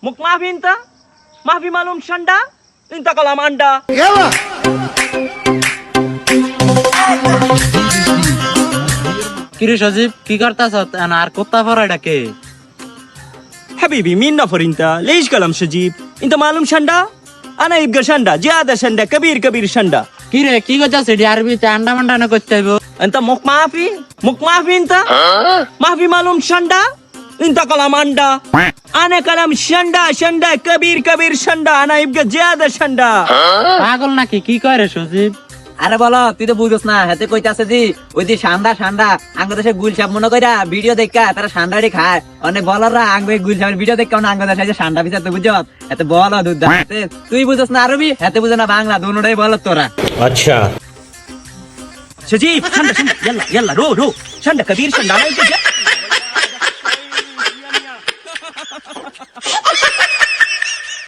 Muk maafin ta? Maafi malum shanda? Inta kalam anda. কিরে সজীব কি করতাছ আর কোত্তা ফরাইডা কে Habibi minna farinta. ليش kalam shajib? Inta malum shanda? Ana ibga shanda. Jada shanda. Kabir shanda. কিরে কি করতাছ এডি আরবিতে আন্ডা মান্ডা না করতে হইব Anta muk maafi? Muk maafi inta? Maafi malum shanda? Inta kalam anda. Ana kalam shanda. Kabir shanda. Ana ibga jada shanda. পাগল নাকি কি কয় রে সজীব আরে বলো তুই তো বুঝছ না হাতে কইতাছে জি ওই যে সান্ডা আঙ্গদেশে গুলশাপ মনে কইরা ভিডিও দেখা তারা সান্ডাড়ি খায় অনেক বলরা আঙ্গে গুলশাপের ভিডিও দেখা আঙ্গদেশে যে সান্ডা বিচার তো বুঝছ এত বল দুধ হাতে তুই বুঝছ না আরবি হাতে বুঝ না বাংলা দুটোটাই বল তোরা Shajib, shanda. Yalla. Ro. Shanda kabir shanda. Ana ibga jada.